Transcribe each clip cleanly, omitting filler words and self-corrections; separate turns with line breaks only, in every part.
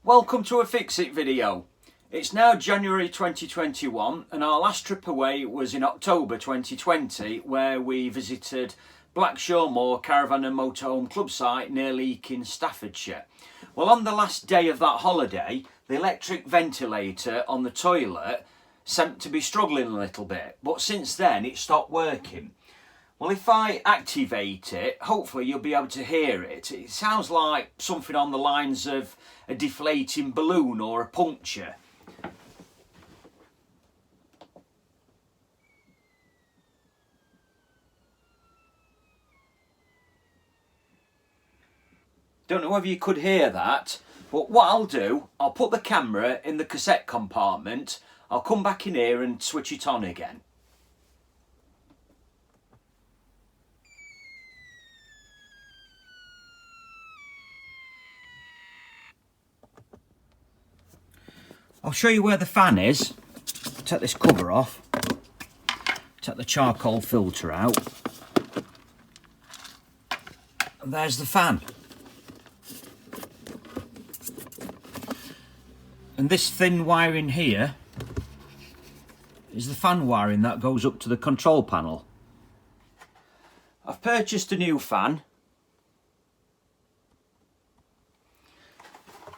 Welcome to a Fix It video. It's now January 2021 and our last trip away was in October 2020 where we visited Blackshaw Moor Caravan and Motorhome Club site near Leek in Staffordshire. Well, on the last day of that holiday, the electric ventilator on the toilet seemed to be struggling a little bit, but since then it stopped working. Well, if I activate it, hopefully you'll be able to hear it. It sounds like something on the lines of a deflating balloon or a puncture. Don't know whether you could hear that, but what I'll do, I'll put the camera in the cassette compartment, I'll come back in here and switch it on again. I'll show you where the fan is. Take this cover off, take the charcoal filter out, and there's the fan. And this thin wiring here is the fan wiring that goes up to the control panel. I've purchased a new fan.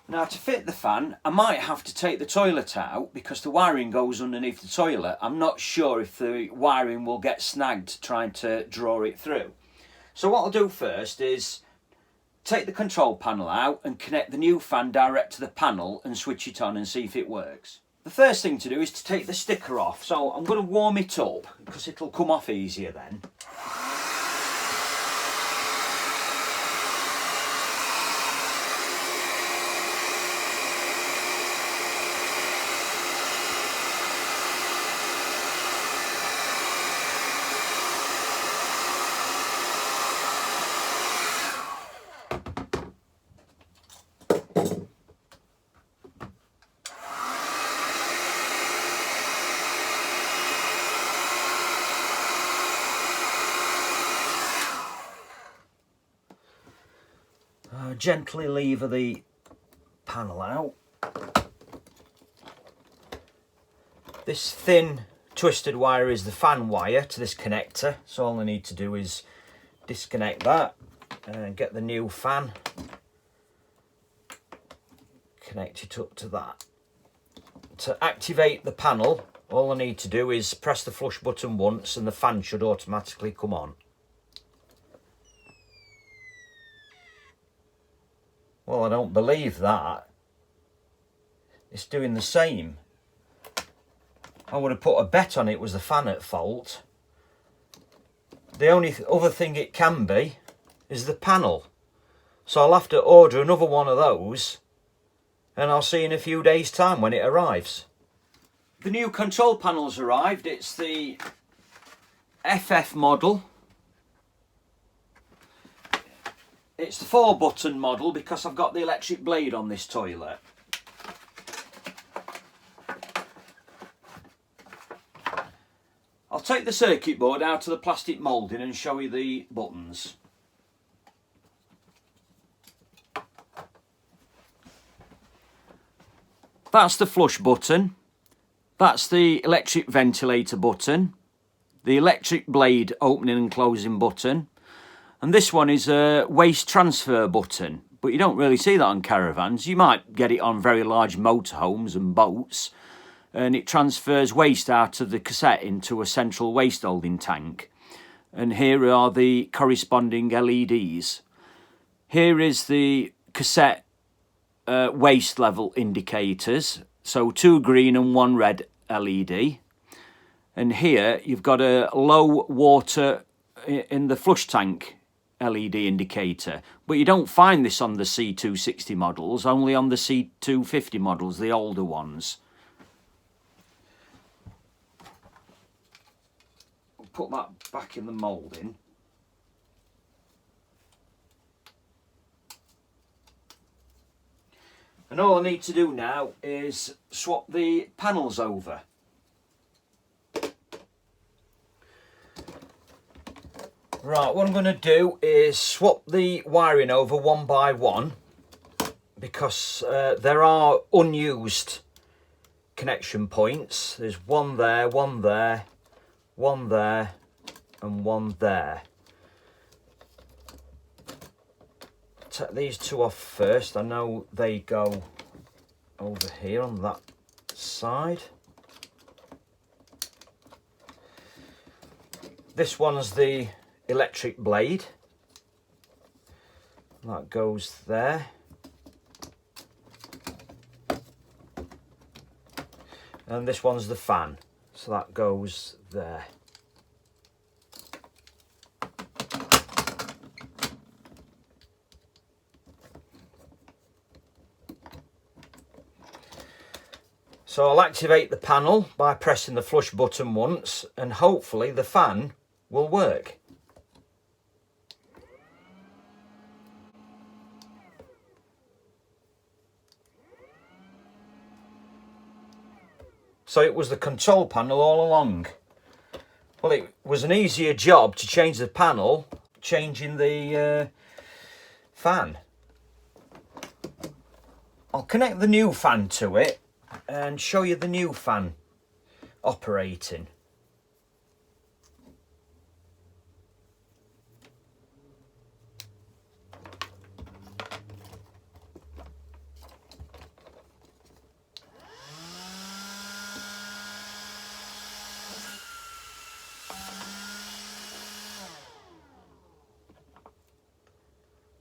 Now, to fit the fan, I might have to take the toilet out because the wiring goes underneath the toilet. I'm not sure if the wiring will get snagged trying to draw it through. So what I'll do first is take the control panel out and connect the new fan direct to the panel and switch it on and see if it works. The first thing to do is to take the sticker off. So I'm going to warm it up because it'll come off easier then. Gently lever the panel out. This thin twisted wire is the fan wire to this connector, so all I need to do is disconnect that and get the new fan, connect it up to that. To activate the panel, all I need to do is press the flush button once and the fan should automatically come on. Well, I don't believe that. It's doing the same. I would have put a bet on it was the fan at fault. The only other thing it can be is the panel. So I'll have to order another one of those and I'll see in a few days' time when it arrives. The new control panel's arrived. It's the FF model. It's the 4-button model because I've got the electric blade on this toilet. I'll take the circuit board out of the plastic moulding and show you the buttons. That's the flush button. That's the electric ventilator button. The electric blade opening and closing button. And this one is a waste transfer button, but you don't really see that on caravans. You might get it on very large motorhomes and boats, and it transfers waste out of the cassette into a central waste holding tank. And here are the corresponding LEDs. Here is the cassette waste level indicators, so 2 green and 1 red LED. And here you've got a low water in the flush tank LED indicator, but you don't find this on the C260 models, only on the C250 models, the older ones. I'll put that back in the moulding. And all I need to do now is swap the panels over. Right, what I'm going to do is swap the wiring over one by one because there are unused connection points. There's one there, one there, one there and one there. Take these two off first. I know they go over here on that side. This one's the electric blade. That goes there. And this one's the fan, so that goes there. So I'll activate the panel by pressing the flush button once, and hopefully the fan will work. So it was the control panel all along. Well, it was an easier job to change the panel, changing the fan. I'll connect the new fan to it and show you the new fan operating.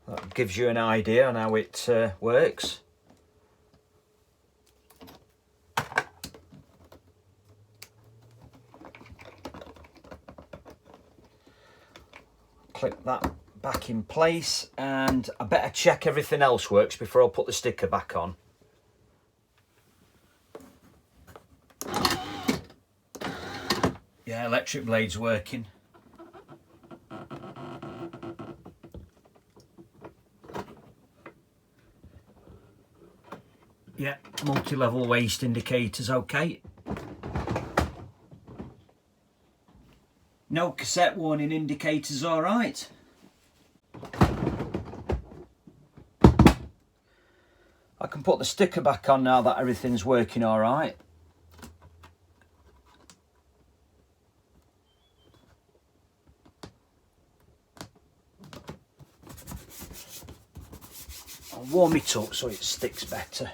That gives you an idea on how it works. Clip that back in place, and I better check everything else works before I'll put the sticker back on. Yeah, electric blade's working. Yeah, multi-level waste indicator's okay. No cassette warning indicators, all right. I can put the sticker back on now that everything's working all right. I'll warm it up so it sticks better.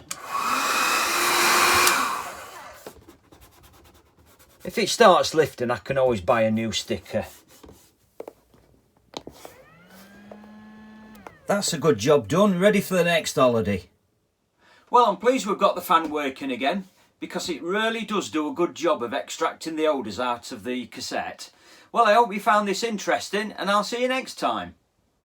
If it starts lifting, I can always buy a new sticker. That's a good job done, ready for the next holiday. Well, I'm pleased we've got the fan working again, because it really does do a good job of extracting the odours out of the cassette. Well, I hope you found this interesting, and I'll see you next time.